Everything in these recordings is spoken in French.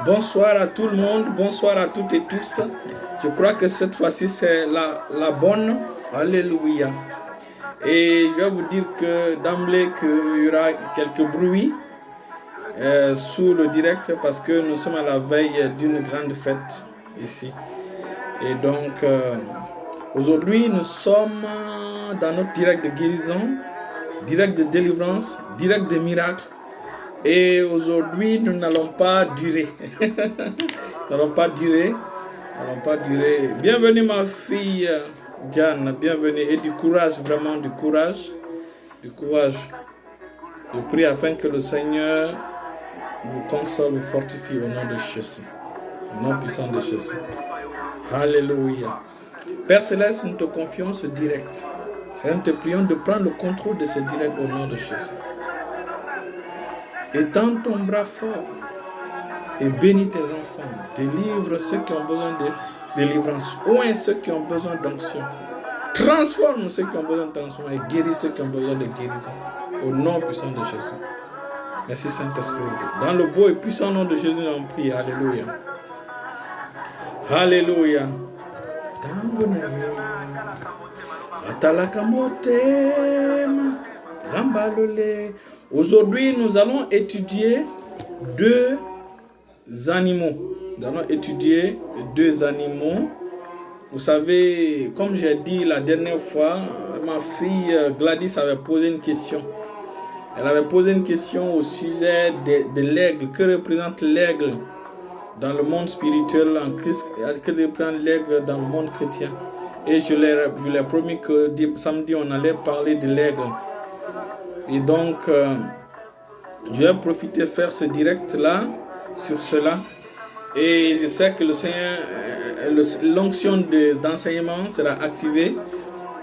Bonsoir à tout le monde, bonsoir à toutes et tous. Je crois que cette fois-ci c'est la bonne. Alléluia. Et je vais vous dire que d'emblée qu'il y aura quelques bruits sous le direct parce que nous sommes à la veille d'une grande fête ici. Et donc aujourd'hui nous sommes dans notre direct de guérison, direct de délivrance, direct de miracle. Et aujourd'hui, nous n'allons pas durer. Nous n'allons pas durer. Bienvenue ma fille Diane, bienvenue. Et du courage, vraiment du courage. Du courage. Je prie afin que le Seigneur vous console, vous fortifie au nom de Jésus. Au nom puissant de Jésus. Alléluia. Père Céleste, nous te confions ce direct. Seigneur, nous te prions de prendre le contrôle de ce direct au nom de Jésus. Étends ton bras fort et bénis tes enfants. Délivre ceux qui ont besoin de délivrance. Oins ceux qui ont besoin d'onction. Transforme ceux qui ont besoin de transformation et guéris ceux qui ont besoin de guérison. Au nom puissant de Jésus. Merci Saint-Esprit. Dans le beau et puissant nom de Jésus, nous avons prié. Alléluia. Alléluia. Aujourd'hui, nous allons étudier deux animaux. Nous allons étudier deux animaux. Vous savez, comme j'ai dit la dernière fois, ma fille Gladys avait posé une question. Elle avait posé une question au sujet de l'aigle. Que représente l'aigle dans le monde spirituel en Christ? Que représente l'aigle dans le monde chrétien? Et je lui ai promis que samedi, on allait parler de l'aigle. Et donc, je vais profiter de faire ce direct-là sur cela. Et je sais que le Seigneur, l'onction d'enseignement sera activée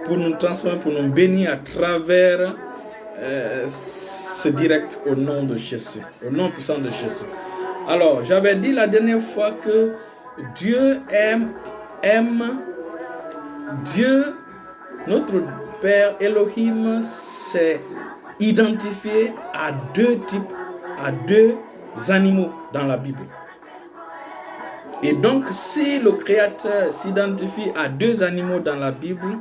pour nous transformer, pour nous bénir à travers ce direct au nom de Jésus, au nom puissant de Jésus. Alors, j'avais dit la dernière fois que Dieu aime Dieu, notre Père Elohim, s'est identifié à deux types, à deux animaux dans la Bible. Et donc, si le Créateur s'identifie à deux animaux dans la Bible,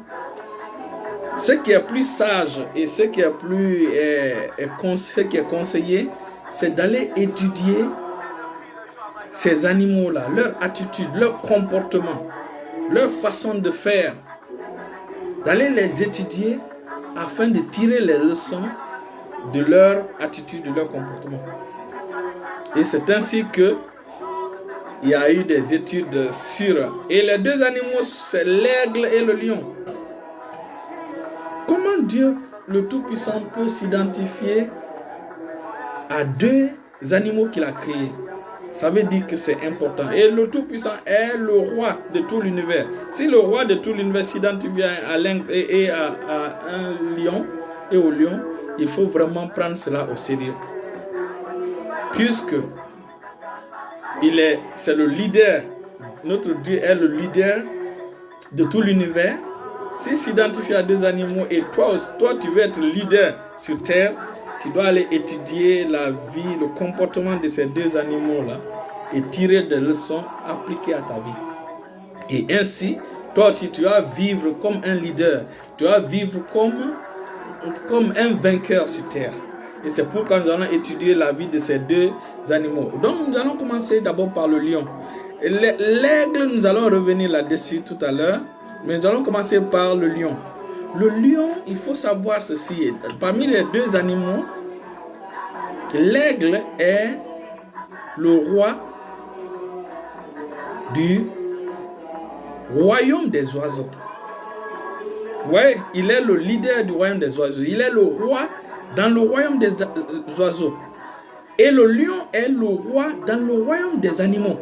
ce qui est plus sage et ce qui est conseillé, c'est d'aller étudier ces animaux-là, leur attitude, leur comportement, leur façon de faire, d'aller les étudier afin de tirer les leçons de leur attitude, de leur comportement. Et c'est ainsi que il y a eu des études sur... Et les deux animaux, c'est l'aigle et le lion. Comment Dieu, le Tout-Puissant, peut s'identifier à deux animaux qu'il a créés? Ça veut dire que c'est important. Et le Tout-Puissant est le roi de tout l'univers. Si le roi de tout l'univers s'identifie à l'aigle et à un lion et au lion, il faut vraiment prendre cela au sérieux. Puisque c'est le leader, notre Dieu est le leader de tout l'univers. S'il s'identifie à deux animaux et toi tu veux être leader sur terre, tu dois aller étudier la vie, le comportement de ces deux animaux-là et tirer des leçons appliquées à ta vie. Et ainsi, toi aussi, tu vas vivre comme un leader. Tu vas vivre comme un vainqueur sur terre. Et c'est pourquoi nous allons étudier la vie de ces deux animaux. Donc, nous allons commencer d'abord par le lion. L'aigle, nous allons revenir là-dessus tout à l'heure. Mais nous allons commencer par le lion. Le lion, il faut savoir ceci. Parmi les deux animaux, l'aigle est le roi du royaume des oiseaux. Ouais, il est le leader du royaume des oiseaux. Il est le roi dans le royaume des oiseaux. Et le lion est le roi dans le royaume des animaux.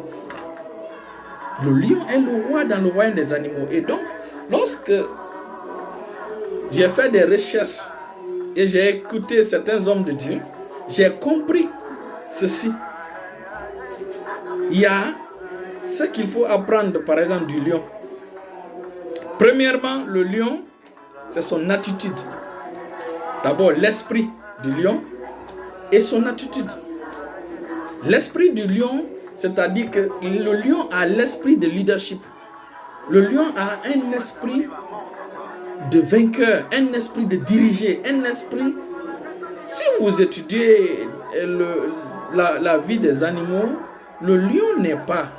Le lion est le roi dans le royaume des animaux. Et donc, lorsque j'ai fait des recherches et j'ai écouté certains hommes de Dieu, j'ai compris ceci. Il y a ce qu'il faut apprendre, par exemple, du lion. Premièrement, le lion, c'est son attitude. D'abord, l'esprit du lion et son attitude. L'esprit du lion, C'est-à-dire que le lion a l'esprit de leadership. Le lion a un esprit de vainqueur, un esprit de diriger, un esprit... Si vous étudiez la vie des animaux, le lion n'est pas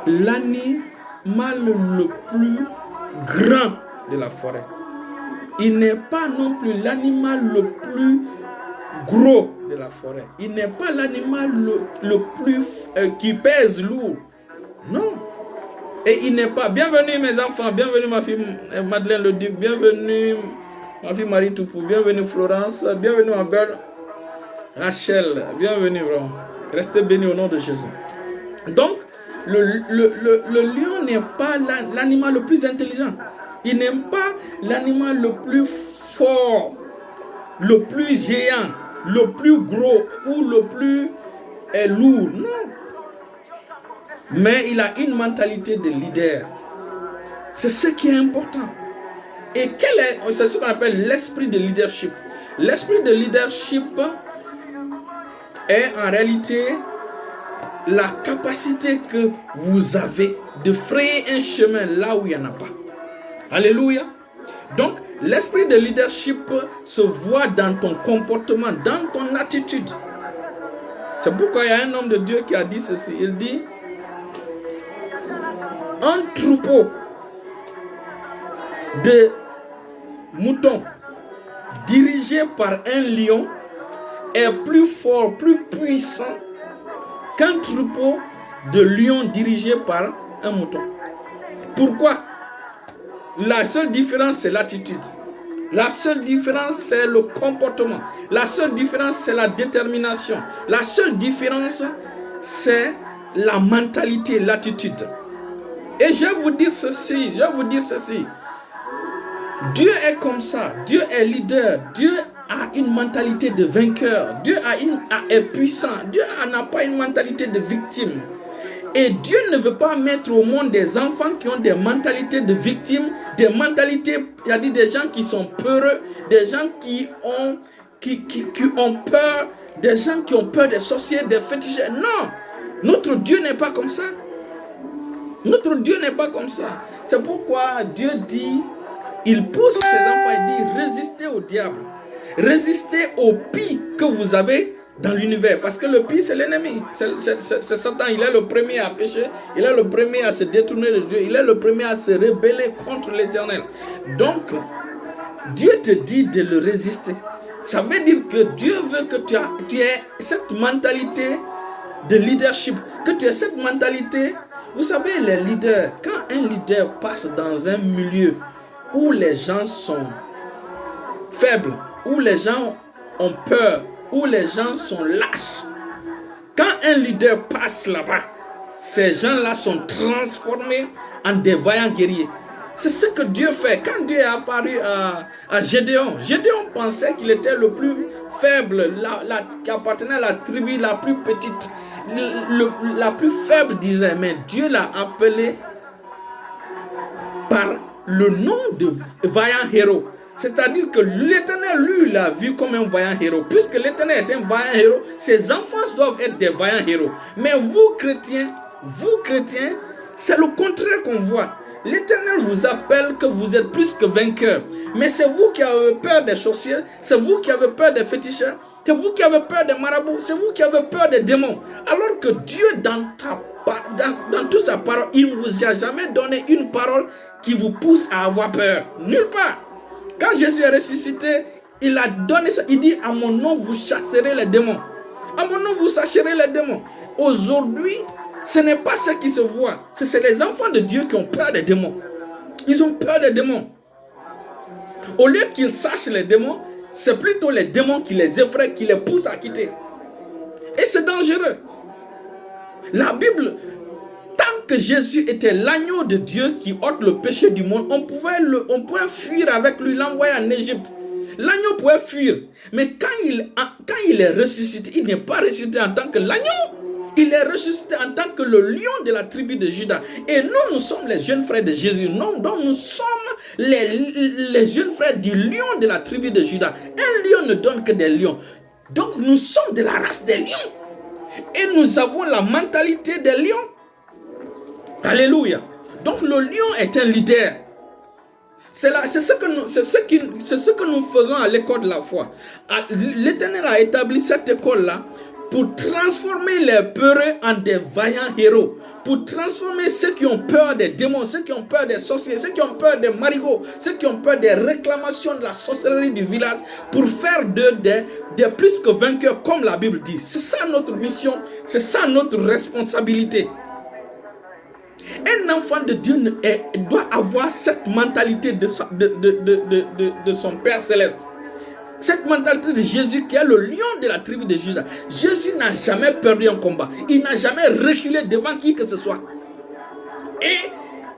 l'animal le plus grand de la forêt. Il n'est pas non plus l'animal le plus gros de la forêt. Il n'est pas l'animal le plus qui pèse lourd. Non. Et il n'est pas... Bienvenue mes enfants, bienvenue ma fille Madeleine Le Duc, bienvenue ma fille Marie Toupou, bienvenue Florence, bienvenue ma belle Rachel, bienvenue vraiment. Restez bénis au nom de Jésus. Donc, le lion n'est pas l'animal le plus intelligent. Il n'est pas l'animal le plus fort, le plus géant, le plus gros ou le plus lourd. Non. Mais il a une mentalité de leader. C'est ce qui est important. Et c'est ce qu'on appelle l'esprit de leadership. L'esprit de leadership est en réalité la capacité que vous avez de frayer un chemin là où il n'y en a pas. Alléluia. Donc, l'esprit de leadership se voit dans ton comportement, dans ton attitude. C'est pourquoi il y a un homme de Dieu qui a dit ceci. Il dit, un troupeau de moutons dirigé par un lion est plus fort, plus puissant qu'un troupeau de lions dirigé par un mouton. Pourquoi? La seule différence, c'est l'attitude. La seule différence, c'est le comportement. La seule différence, c'est la détermination. La seule différence, c'est la mentalité, l'attitude. Et je vais vous dire ceci, Dieu est comme ça, Dieu est leader, Dieu a une mentalité de vainqueur, Dieu est puissant, Dieu n'a pas une mentalité de victime. Et Dieu ne veut pas mettre au monde des enfants qui ont des mentalités de victimes, des mentalités, il y a dit des gens qui sont peureux, des gens qui ont peur, des gens qui ont peur des sorciers, des féticheurs. Non, notre Dieu n'est pas comme ça. Notre Dieu n'est pas comme ça. C'est pourquoi Dieu dit, il pousse ses enfants, il dit, résistez au diable. Résistez au pire que vous avez dans l'univers. Parce que le pire, c'est l'ennemi. C'est Satan. Il est le premier à pécher. Il est le premier à se détourner de Dieu. Il est le premier à se rebeller contre l'Éternel. Donc, Dieu te dit de le résister. Ça veut dire que Dieu veut que tu aies cette mentalité de leadership. Que tu aies cette mentalité. Vous savez, les leaders, quand un leader passe dans un milieu où les gens sont faibles, où les gens ont peur, où les gens sont lâches, quand un leader passe là-bas, ces gens-là sont transformés en des vaillants guerriers. C'est ce que Dieu fait. Quand Dieu est apparu à Gédéon, Gédéon pensait qu'il était le plus faible, qui appartenait à la tribu la plus petite, la plus faible d'Israël. Mais Dieu l'a appelé par le nom de vaillant héros. C'est-à-dire que l'Éternel, lui, l'a vu comme un vaillant héros. Puisque l'Éternel est un vaillant héros, ses enfants doivent être des vaillants héros. Mais vous, chrétiens, c'est le contraire qu'on voit. L'Éternel vous appelle que vous êtes plus que vainqueurs. Mais c'est vous qui avez peur des sorciers, c'est vous qui avez peur des féticheurs, c'est vous qui avez peur des marabouts, c'est vous qui avez peur des démons. Alors que Dieu, dans toute sa parole, il ne vous a jamais donné une parole qui vous pousse à avoir peur. Nulle part. Quand Jésus est ressuscité, il a donné ça. Il dit, à mon nom, vous chasserez les démons. À mon nom, vous chasserez les démons. Aujourd'hui, ce n'est pas ce qui se voit. C'est les enfants de Dieu qui ont peur des démons. Ils ont peur des démons. Au lieu qu'ils sachent les démons, c'est plutôt les démons qui les effraient, qui les poussent à quitter. Et c'est dangereux. La Bible, tant que Jésus était l'agneau de Dieu qui ôte le péché du monde, on pouvait fuir avec lui, l'envoyer en Égypte. L'agneau pouvait fuir. Mais quand il est ressuscité, il n'est pas ressuscité en tant que l'agneau. Il est ressuscité en tant que le lion de la tribu de Juda. Et nous sommes les jeunes frères de Jésus. Donc nous sommes les jeunes frères du lion de la tribu de Juda. Un lion ne donne que des lions. Donc nous sommes de la race des lions. Et nous avons la mentalité des lions. Alléluia. Donc le lion est un leader. C'est ce que nous faisons à l'école de la foi. L'Éternel a établi cette école-là pour transformer les peureux en des vaillants héros. Pour transformer ceux qui ont peur des démons, ceux qui ont peur des sorciers, ceux qui ont peur des marigots, ceux qui ont peur des réclamations de la sorcellerie du village, pour faire d'eux des plus que vainqueurs, comme la Bible dit. C'est ça notre mission, c'est ça notre responsabilité. Un enfant de Dieu doit avoir cette mentalité de son Père Céleste. Cette mentalité de Jésus qui est le lion de la tribu de Juda. Jésus n'a jamais perdu un combat. Il n'a jamais reculé devant qui que ce soit. Et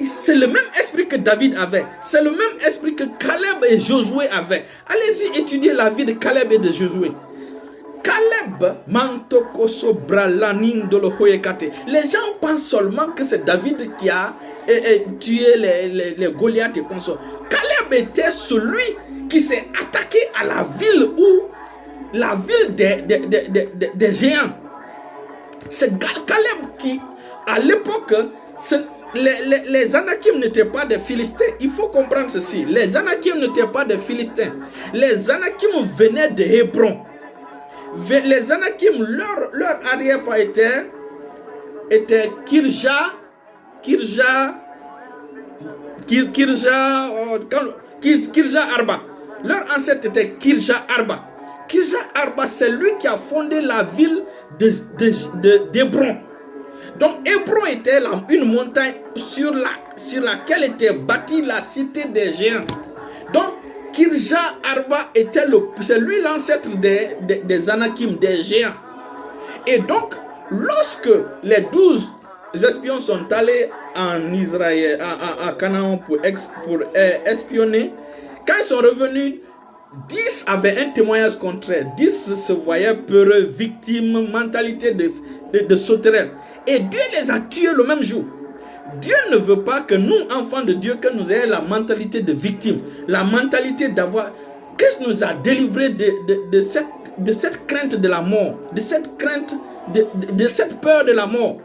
c'est le même esprit que David avait. C'est le même esprit que Caleb et Josué avaient. Allez-y étudier la vie de Caleb et de Josué. Caleb, Mantokoso Bralanin de l'Ohoyekate. Les gens pensent seulement que c'est David qui a tué les Goliaths et consorts. Caleb était celui qui s'est attaqué à la ville des géants. C'est Caleb qui, à l'époque, les Anakim n'étaient pas des Philistins. Il faut comprendre ceci. Les Anakim n'étaient pas des Philistins. Les Anakim venaient de Hébron. Les Anakim, leur arrière-père était Kirja Arba. Leur ancêtre était Kirja Arba. Kirja Arba, c'est lui qui a fondé la ville d'Hébron. Donc Hébron était une montagne sur laquelle était bâtie la cité des géants. Donc Kirja Arba c'est lui l'ancêtre des Anakim, des géants. Et donc, lorsque les 12 espions sont allés en Israël, à Canaan pour espionner, quand ils sont revenus, 10 avaient un témoignage contraire. 10 se voyaient peureux, victimes, mentalité de sauterelles. Et Dieu les a tués le même jour. Dieu ne veut pas que nous, enfants de Dieu, que nous ayons la mentalité de victime, la mentalité d'avoir... Christ nous a délivrés de cette crainte de la mort, de cette crainte, de cette peur de la mort.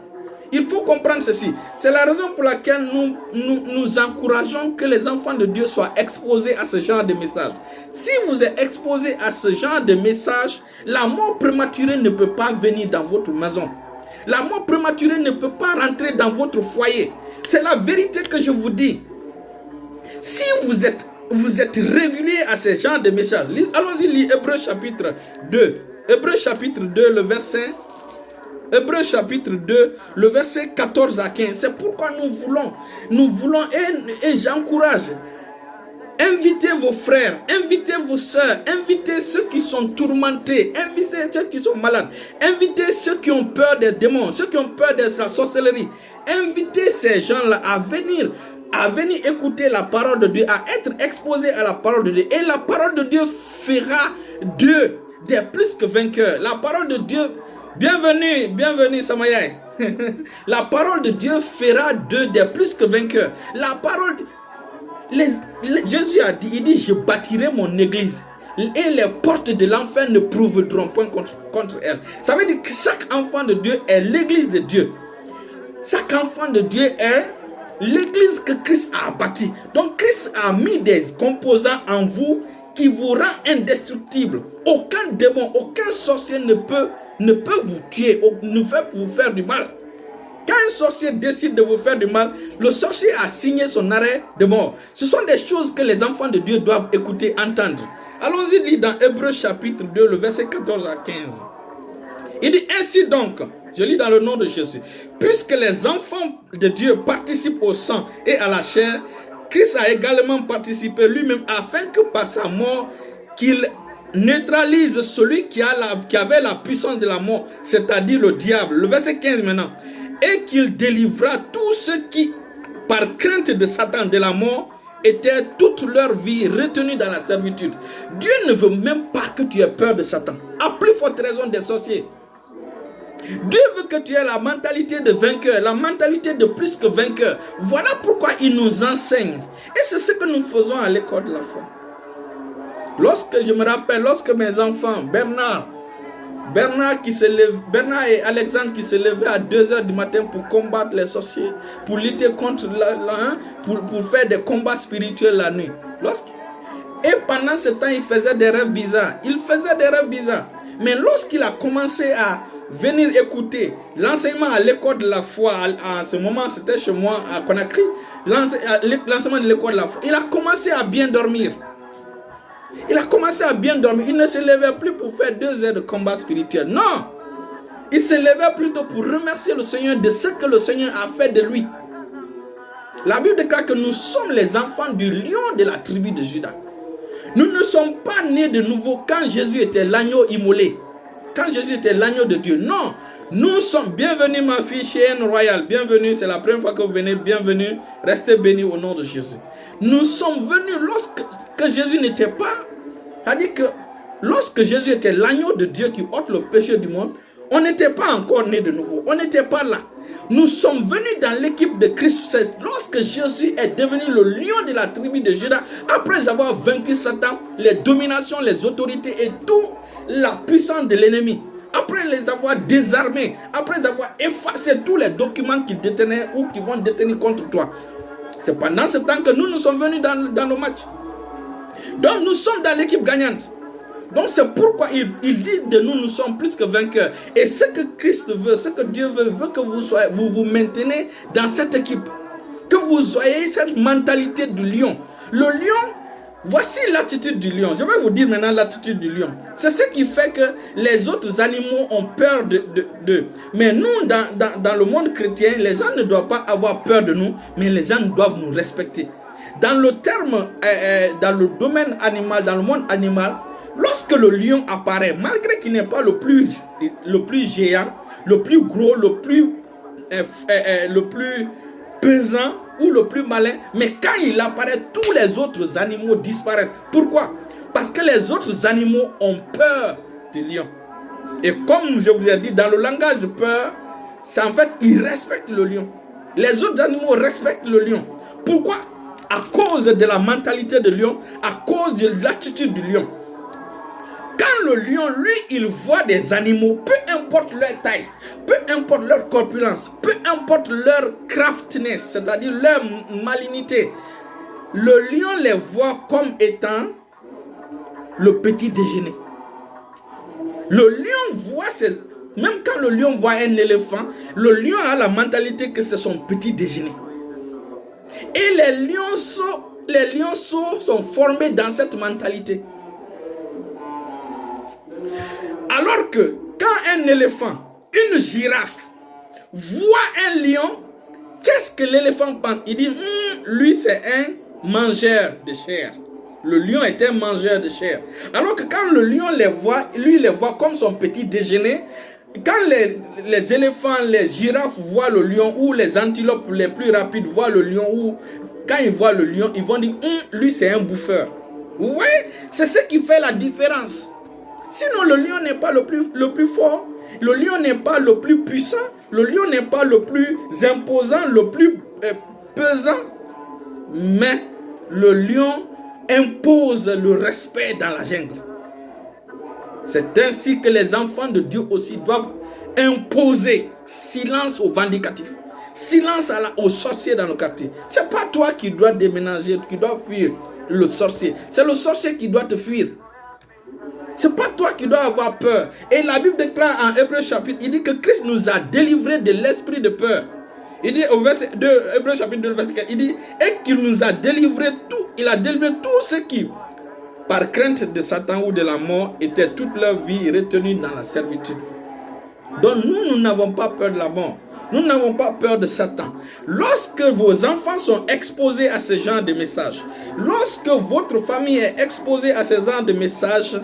Il faut comprendre ceci. C'est la raison pour laquelle nous encourageons que les enfants de Dieu soient exposés à ce genre de message. Si vous êtes exposés à ce genre de message, la mort prématurée ne peut pas venir dans votre maison. La mort prématurée ne peut pas rentrer dans votre foyer. C'est la vérité que je vous dis. Si vous êtes régulier à ce genre de messages, allons-y lire Hébreux chapitre 2. Hébreux chapitre 2, le verset... Hébreux chapitre 2, le verset 14 à 15. C'est pourquoi nous voulons et j'encourage. Invitez vos frères, invitez vos soeurs, invitez ceux qui sont tourmentés, invitez ceux qui sont malades, invitez ceux qui ont peur des démons, ceux qui ont peur de la sorcellerie. Invitez ces gens-là à venir écouter la parole de Dieu, à être exposés à la parole de Dieu. Et la parole de Dieu fera d'eux des plus que vainqueurs. La parole de Dieu, bienvenue Samayaï. La parole de Dieu fera d'eux des plus que vainqueurs. La parole... Jésus a dit, il dit, je bâtirai mon église et les portes de l'enfer ne prouveront point contre elle. Ça veut dire que chaque enfant de Dieu est l'église de Dieu. Chaque enfant de Dieu est l'église que Christ a bâtie. Donc Christ a mis des composants en vous qui vous rend indestructible. Aucun démon, aucun sorcier ne peut vous tuer, ne peut vous faire du mal. Quand un sorcier décide de vous faire du mal, le sorcier a signé son arrêt de mort. Ce sont des choses que les enfants de Dieu doivent écouter, entendre. Allons-y lire dans Hébreux chapitre 2, le verset 14 à 15. Il dit ainsi donc, je lis dans le nom de Jésus, puisque les enfants de Dieu participent au sang et à la chair, Christ a également participé lui-même afin que par sa mort, qu'il neutralise celui qui avait la puissance de la mort, c'est-à-dire le diable. Le verset 15 maintenant. Et qu'il délivra tous ceux qui, par crainte de Satan, de la mort, étaient toute leur vie retenus dans la servitude. Dieu ne veut même pas que tu aies peur de Satan. À plus forte raison des sorciers. Dieu veut que tu aies la mentalité de vainqueur, la mentalité de plus que vainqueur. Voilà pourquoi il nous enseigne. Et c'est ce que nous faisons à l'école de la foi. Je me rappelle, lorsque mes enfants, Bernard, Bernard et Alexandre qui se levaient à 2h du matin pour combattre les sorciers, pour lutter contre pour faire des combats spirituels la nuit. Et pendant ce temps, il faisait des rêves bizarres. Mais lorsqu'il a commencé à venir écouter l'enseignement à l'école de la foi, en ce moment c'était chez moi à Conakry, l'enseignement de l'école de la foi, il a commencé à bien dormir. Il ne se levait plus pour faire 2 heures de combat spirituel. Non, il se levait plutôt pour remercier le Seigneur de ce que le Seigneur a fait de lui. La Bible déclare que nous sommes les enfants du lion de la tribu de Juda. Nous ne sommes pas nés de nouveau quand Jésus était l'agneau immolé. Quand Jésus était l'agneau de Dieu. Non, nous sommes, bienvenue ma fille chez N Royal, bienvenue, c'est la première fois que vous venez, bienvenue, restez bénis au nom de Jésus. Nous sommes venus lorsque Jésus n'était pas, c'est-à-dire que lorsque Jésus était l'agneau de Dieu qui ôte le péché du monde, on n'était pas encore nés de nouveau, on n'était pas là. Nous sommes venus dans l'équipe de Christ lorsque Jésus est devenu le lion de la tribu de Juda, après avoir vaincu Satan, les dominations, les autorités et toute la puissance de l'ennemi. Après les avoir désarmés, après avoir effacé tous les documents qu'ils détenaient ou qu'ils vont détenir contre toi. C'est pendant ce temps que nous sommes venus dans nos matchs. Donc nous sommes dans l'équipe gagnante. Donc c'est pourquoi il dit de nous sommes plus que vainqueurs. Et ce que Christ veut, ce que Dieu veut que vous vous maintenez dans cette équipe. Que vous ayez cette mentalité du lion. Le lion, voici l'attitude du lion. Je vais vous dire maintenant l'attitude du lion. C'est ce qui fait que les autres animaux ont peur d'eux. Mais nous, dans le monde chrétien, les gens ne doivent pas avoir peur de nous, mais les gens doivent nous respecter. Dans le terme, dans le domaine animal, dans le monde animal, lorsque le lion apparaît, malgré qu'il n'est pas le plus géant, le plus gros, le plus pesant ou le plus malin, mais quand il apparaît, tous les autres animaux disparaissent. Pourquoi? Parce que les autres animaux ont peur du lion. Et comme je vous ai dit, dans le langage peur, c'est en fait, ils respectent le lion. Les autres animaux respectent le lion. Pourquoi? À cause de la mentalité du lion, à cause de l'attitude du lion. Quand le lion, lui, il voit des animaux, peu importe leur taille, peu importe leur corpulence, peu importe leur craftiness, c'est-à-dire leur malignité, le lion les voit comme étant le petit déjeuner. Le lion voit même quand le lion voit un éléphant, le lion a la mentalité que c'est son petit déjeuner. Et les lionceaux sont formés dans cette mentalité. Alors que quand un éléphant, une girafe, voit un lion, qu'est-ce que l'éléphant pense? Il dit, lui c'est un mangeur de chair. Le lion est un mangeur de chair. Alors que quand le lion les voit, lui il les voit comme son petit déjeuner. Quand les éléphants, les girafes voient le lion, ou les antilopes les plus rapides voient le lion, ou quand ils voient le lion, ils vont dire, lui c'est un bouffeur. Vous voyez? C'est ce qui fait la différence. Sinon, le lion n'est pas le plus fort, le lion n'est pas le plus puissant, le lion n'est pas le plus imposant, le plus pesant. Mais le lion impose le respect dans la jungle. C'est ainsi que les enfants de Dieu aussi doivent imposer silence aux vindicatifs, silence aux sorciers dans le quartier. Ce n'est pas toi qui dois déménager, qui dois fuir le sorcier. C'est le sorcier qui doit te fuir. Ce n'est pas toi qui dois avoir peur. Et la Bible déclare en Hébreux chapitre, il dit que Christ nous a délivrés de l'esprit de peur. Il dit au verset 2, Hébreux chapitre 2, verset 4, il dit, et qu'il nous a délivré tout, il a délivré tous ceux qui, par crainte de Satan ou de la mort, étaient toute leur vie retenus dans la servitude. Donc nous n'avons pas peur de la mort. Nous n'avons pas peur de Satan. Lorsque vos enfants sont exposés à ce genre de messages, lorsque votre famille est exposée à ce genre de messages,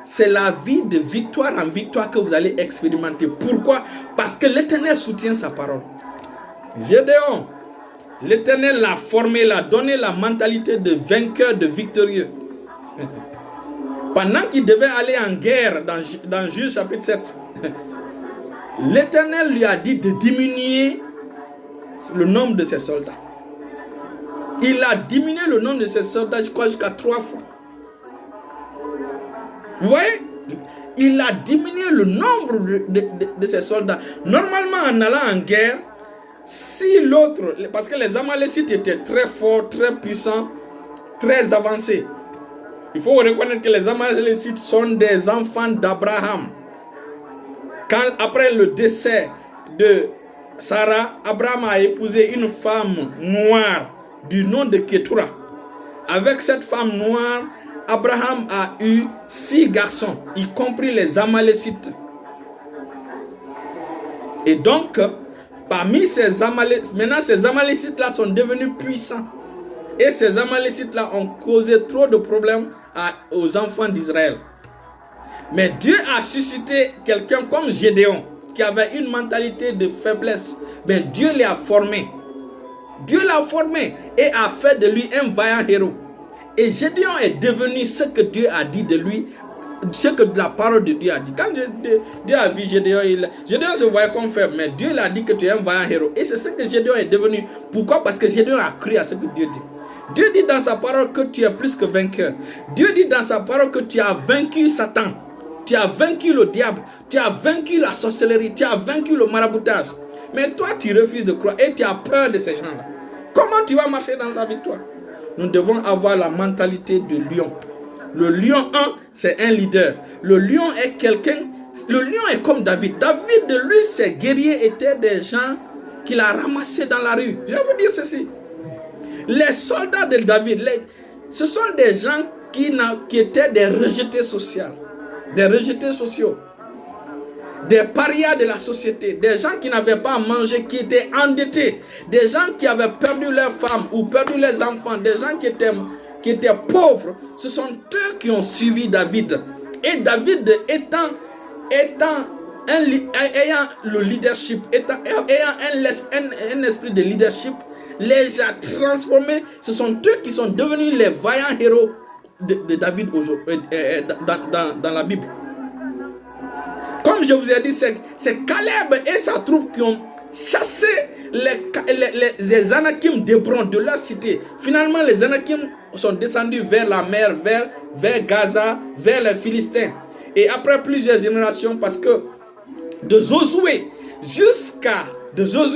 c'est la vie de victoire en victoire que vous allez expérimenter. Pourquoi? Parce que l'Éternel soutient sa parole. Gédéon, l'Éternel l'a formé, l'a donné la mentalité de vainqueur, de victorieux. Pendant qu'il devait aller en guerre dans Juge chapitre 7, l'Éternel lui a dit de diminuer le nombre de ses soldats. Il a diminué le nombre de ses soldats, je crois, jusqu'à 3 fois. Vous voyez? il a diminué le nombre de ses soldats. Normalement, en allant en guerre, si l'autre, parce que les Amalécites étaient très forts, très puissants, très avancés. Il faut reconnaître que les Amalécites sont des enfants d'Abraham. Quand, après le décès de Sarah, Abraham a épousé une femme noire du nom de Ketura. Avec cette femme noire, Abraham a eu 6 garçons, y compris les Amalécites. Et donc, parmi ces Amalécites, maintenant ces Amalécites-là sont devenus puissants. Et ces Amalécites-là ont causé trop de problèmes aux enfants d'Israël. Mais Dieu a suscité quelqu'un comme Gédéon, qui avait une mentalité de faiblesse. Mais Dieu l'a formé. Dieu l'a formé et a fait de lui un vaillant héros. Et Gédéon est devenu ce que Dieu a dit de lui, ce que la parole de Dieu a dit. Quand Dieu a vu Gédéon, Gédéon se voyait comme faible, mais Dieu l'a dit que tu es un vaillant héros. Et c'est ce que Gédéon est devenu. Pourquoi? Parce que Gédéon a cru à ce que Dieu dit. Dieu dit dans sa parole que tu es plus que vainqueur. Dieu dit dans sa parole que tu as vaincu Satan. Tu as vaincu le diable. Tu as vaincu la sorcellerie. Tu as vaincu le maraboutage. Mais toi, tu refuses de croire et tu as peur de ces gens-là. Comment tu vas marcher dans la victoire? Nous devons avoir la mentalité de lion. Le lion 1, c'est un leader. Le lion est quelqu'un. Le lion est comme David. David, de lui, ses guerriers étaient des gens qu'il a ramassés dans la rue. Je vais vous dire ceci. Les soldats de David, ce sont des gens qui étaient des rejetés sociaux. Des rejetés sociaux. Des parias de la société. Des gens qui n'avaient pas à manger, qui étaient endettés. Des gens qui avaient perdu leurs femmes ou perdu leurs enfants. Des gens qui étaient pauvres. Ce sont eux qui ont suivi David. Et David ayant le leadership, ayant un esprit de leadership, les a transformés. Ce sont eux qui sont devenus les vaillants héros de David dans la Bible. Comme je vous ai dit, c'est Caleb et sa troupe qui ont chassé les Anakim d'Hébron de leur cité. Finalement, les Anakim sont descendus vers la mer, vers Gaza, vers les Philistins. Et après plusieurs générations, parce que de Josué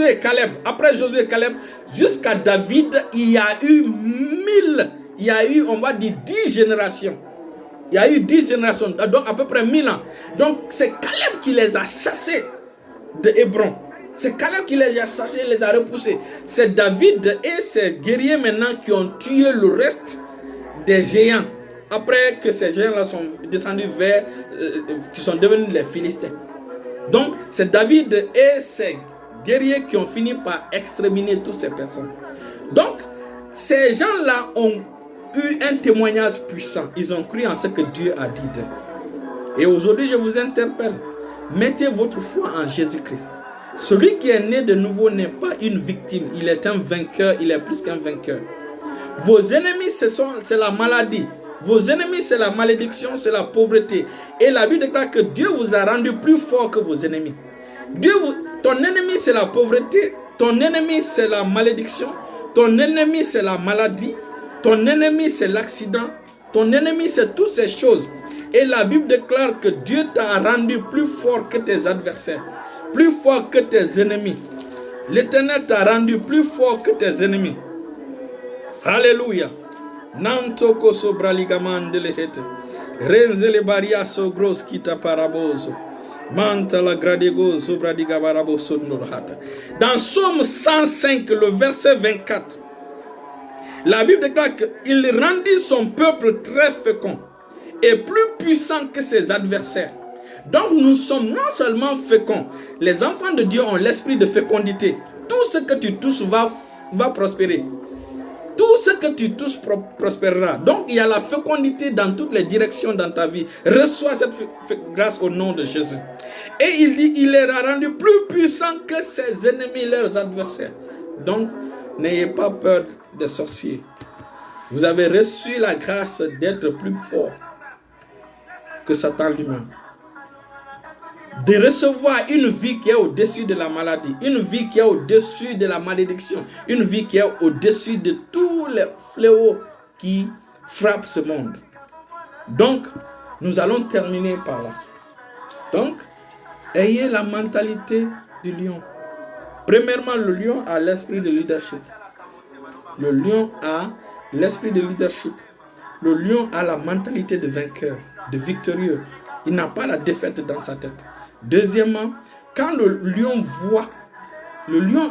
et Caleb, après Josué et Caleb, jusqu'à David, il y a eu on va dire 10 générations. Il y a eu 10 générations, donc à peu près 1000 ans. Donc c'est Caleb qui les a chassés de Hébron. C'est Caleb qui les a chassés, les a repoussés. C'est David et ses guerriers maintenant qui ont tué le reste des géants. Après que ces géants-là sont descendus qui sont devenus les Philistins. Donc c'est David et ses guerriers qui ont fini par exterminer toutes ces personnes. Donc ces gens-là ont eu un témoignage puissant. Ils ont cru en ce que Dieu a dit. Et aujourd'hui, je vous interpelle. Mettez votre foi en Jésus-Christ. Celui qui est né de nouveau n'est pas une victime. Il est un vainqueur. Il est plus qu'un vainqueur. Vos ennemis, c'est la maladie. Vos ennemis, c'est la malédiction, c'est la pauvreté. Et la Bible déclare que Dieu vous a rendu plus fort que vos ennemis. Ton ennemi, c'est la pauvreté. Ton ennemi, c'est la malédiction. Ton ennemi, c'est la maladie. Ton ennemi, c'est l'accident. Ton ennemi, c'est toutes ces choses. Et la Bible déclare que Dieu t'a rendu plus fort que tes adversaires, plus fort que tes ennemis. L'Éternel t'a rendu plus fort que tes ennemis. Alléluia. Nantoko sobraligamande lehete. Renzele baria so gros kita parabozo. Mantala gradego sobradigabarabo sonnorhata. Dans Psaume 105, le verset 24. La Bible déclare qu'il rendit son peuple très fécond et plus puissant que ses adversaires. Donc nous sommes non seulement féconds, les enfants de Dieu ont l'esprit de fécondité. Tout ce que tu touches va prospérer. Tout ce que tu touches prospérera. Donc il y a la fécondité dans toutes les directions dans ta vie. Reçois cette grâce au nom de Jésus. Et il dit, il les a rendus plus puissants que ses ennemis, leurs adversaires. Donc n'ayez pas peur des sorciers. Vous avez reçu la grâce d'être plus fort que Satan lui-même. De recevoir une vie qui est au-dessus de la maladie, une vie qui est au-dessus de la malédiction, une vie qui est au-dessus de tous les fléaux qui frappent ce monde. Donc, nous allons terminer par là. Donc, ayez la mentalité du lion. Premièrement, le lion a l'esprit de leadership. Le lion a l'esprit de leadership. Le lion a la mentalité de vainqueur, de victorieux. Il n'a pas la défaite dans sa tête. Deuxièmement, quand le lion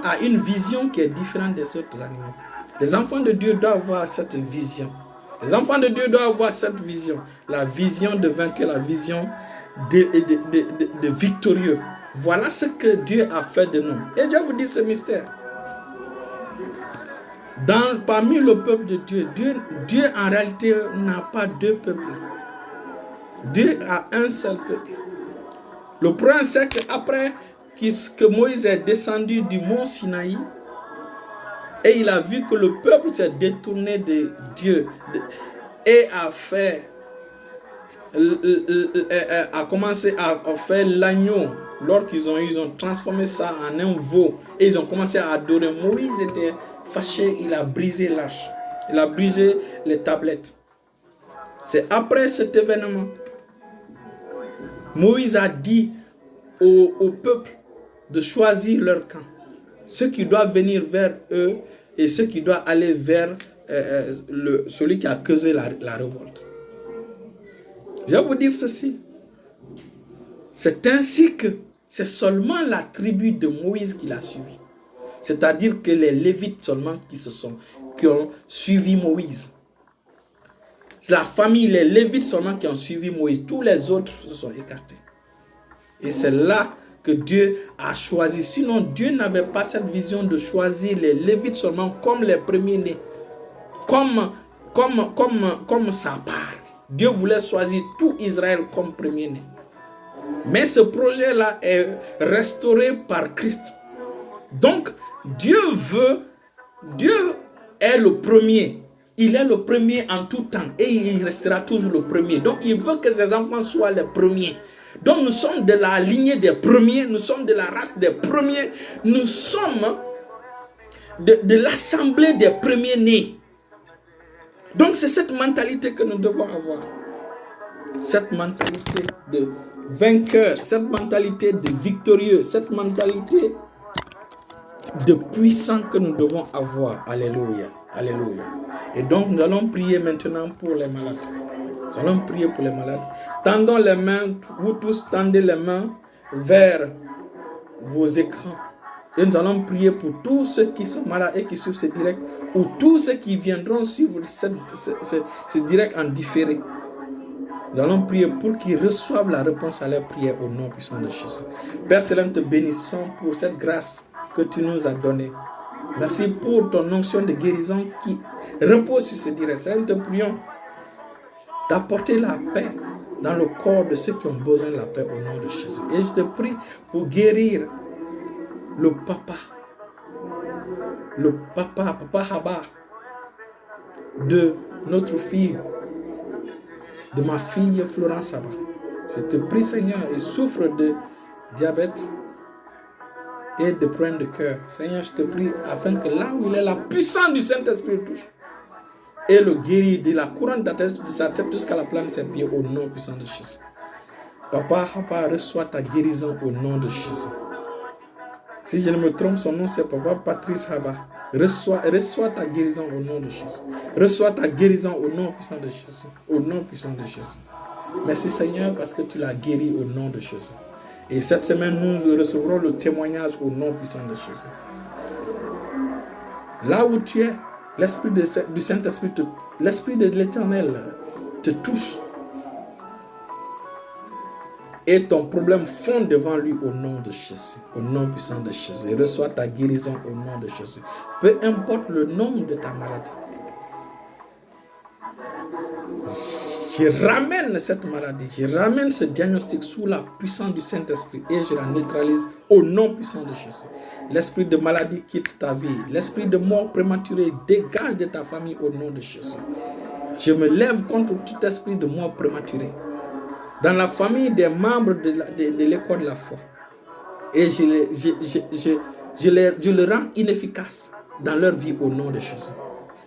a une vision qui est différente des autres animaux. Les enfants de Dieu doivent avoir cette vision. Les enfants de Dieu doivent avoir cette vision. La vision de vainqueur, la vision de victorieux. Voilà ce que Dieu a fait de nous. Et Dieu vous dit ce mystère. Parmi le peuple de Dieu, Dieu en réalité n'a pas deux peuples. Dieu a un seul peuple. Le problème, c'est qu'après que Moïse est descendu du mont Sinaï, et il a vu que le peuple s'est détourné de Dieu et a commencé à faire l'agneau. Lorsqu'ils ont transformé ça en un veau et ils ont commencé à adorer, Moïse était fâché, il a brisé l'arche, il a brisé les tablettes. C'est après cet événement, Moïse a dit au peuple de choisir leur camp. Ceux qui doivent venir vers eux et ceux qui doivent aller vers celui qui a causé la révolte. Je vais vous dire ceci. C'est ainsi que c'est seulement la tribu de Moïse qui l'a suivi. C'est-à-dire que les Lévites seulement qui ont suivi Moïse. C'est la famille, les Lévites seulement qui ont suivi Moïse. Tous les autres se sont écartés. Et c'est là que Dieu a choisi. Sinon, Dieu n'avait pas cette vision de choisir les Lévites seulement comme les premiers-nés. Comme sa part. Dieu voulait choisir tout Israël comme premier-né. Mais ce projet-là est restauré par Christ. Donc, Dieu est le premier. Il est le premier en tout temps et il restera toujours le premier. Donc, il veut que ses enfants soient les premiers. Donc, nous sommes de la lignée des premiers, nous sommes de la race des premiers, nous sommes de l'assemblée des premiers-nés. Donc, c'est cette mentalité que nous devons avoir. Cette mentalité de vainqueur, cette mentalité de victorieux, cette mentalité de puissant que nous devons avoir. Alléluia. Alléluia. Et donc, nous allons prier maintenant pour les malades. Nous allons prier pour les malades. Tendons les mains, vous tous tendez les mains vers vos écrans. Et nous allons prier pour tous ceux qui sont malades et qui suivent ce direct, ou tous ceux qui viendront suivre ce direct en différé. Nous allons prier pour qu'ils reçoivent la réponse à leur prière au nom puissant de Jésus. Père Céleste, te bénissons pour cette grâce que tu nous as donnée. Merci pour ton onction de guérison qui repose sur ce direct. Seigneur, te prions d'apporter la paix dans le corps de ceux qui ont besoin de la paix au nom de Jésus. Et je te prie pour guérir le papa Haba, de notre fille, de ma fille Florence Haba. Je te prie, Seigneur, il souffre de diabète et de problèmes de cœur. Seigneur, je te prie afin que là où il est, la puissance du Saint-Esprit le touche et le guérit de la couronne de sa tête jusqu'à la plante de ses pieds au nom puissant de Jésus. Papa Haba, reçois ta guérison au nom de Jésus. Si je ne me trompe, son nom c'est Papa Patrice Haba. Reçois ta guérison au nom de Jésus. Reçois ta guérison au nom puissant de Jésus. Au nom puissant de Jésus. Merci Seigneur parce que tu l'as guéri au nom de Jésus. Et cette semaine, nous recevrons le témoignage au nom puissant de Jésus. Là où tu es, l'esprit du Saint-Esprit, l'esprit de l'Éternel te touche. Et ton problème fond devant lui au nom de Jésus. Au nom puissant de Jésus. Reçois ta guérison au nom de Jésus. Peu importe le nom de ta maladie. Je ramène cette maladie. Je ramène ce diagnostic sous la puissance du Saint-Esprit. Et je la neutralise au nom puissant de Jésus. L'esprit de maladie quitte ta vie. L'esprit de mort prématurée dégage de ta famille au nom de Jésus. Je me lève contre tout esprit de mort prématurée dans la famille des membres de l'école de la foi. Et je le rends inefficace dans leur vie au nom de Jésus.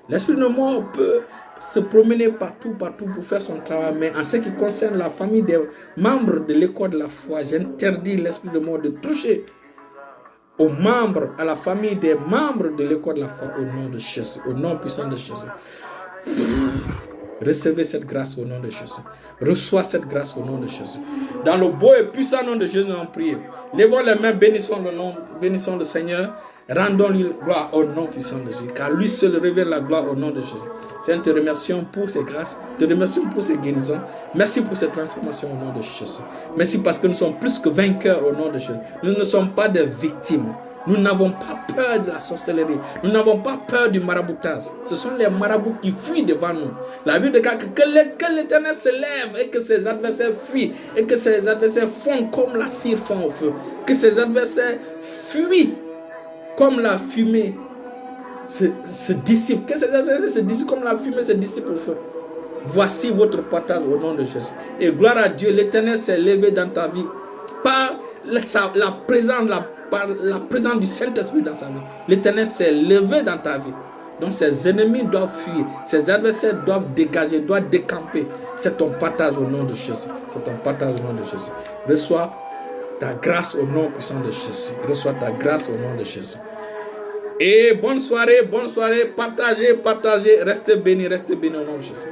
L'esprit de mort peut se promener partout pour faire son travail, mais en ce qui concerne la famille des membres de l'école de la foi, j'interdis l'esprit de mort de toucher aux membres, à la famille des membres de l'école de la foi au nom de Jésus, au nom puissant de Jésus. Recevez cette grâce au nom de Jésus. Reçois cette grâce au nom de Jésus. Dans le beau et puissant nom de Jésus, nous en prions. Lèvons les mains, bénissons le nom, bénissons le Seigneur. Rendons-lui gloire au nom puissant de Jésus. Car lui seul révèle la gloire au nom de Jésus. Seigneur, te remercions pour ces grâces. Te remercions pour ces guérisons. Merci pour cette transformation au nom de Jésus. Merci parce que nous sommes plus que vainqueurs au nom de Jésus. Nous ne sommes pas des victimes. Nous n'avons pas peur de la sorcellerie. Nous n'avons pas peur du maraboutage. Ce sont les marabouts qui fuient devant nous. La Bible déclare que l'Éternel se lève et que ses adversaires fuient. Et que ses adversaires fondent comme la cire fond au feu. Que ses adversaires fuient comme la fumée se dissipe. Que ses adversaires se dissipent comme la fumée se dissipe au feu. Voici votre partage au nom de Jésus. Et gloire à Dieu, l'Éternel s'est levé dans ta vie par la présence du Saint-Esprit dans sa vie. L'Éternel s'est levé dans ta vie. Donc ses ennemis doivent fuir. Ses adversaires doivent dégager, doivent décamper. C'est ton partage au nom de Jésus. C'est ton partage au nom de Jésus. Reçois ta grâce au nom puissant de Jésus. Reçois ta grâce au nom de Jésus. Et bonne soirée, partagez, restez bénis au nom de Jésus.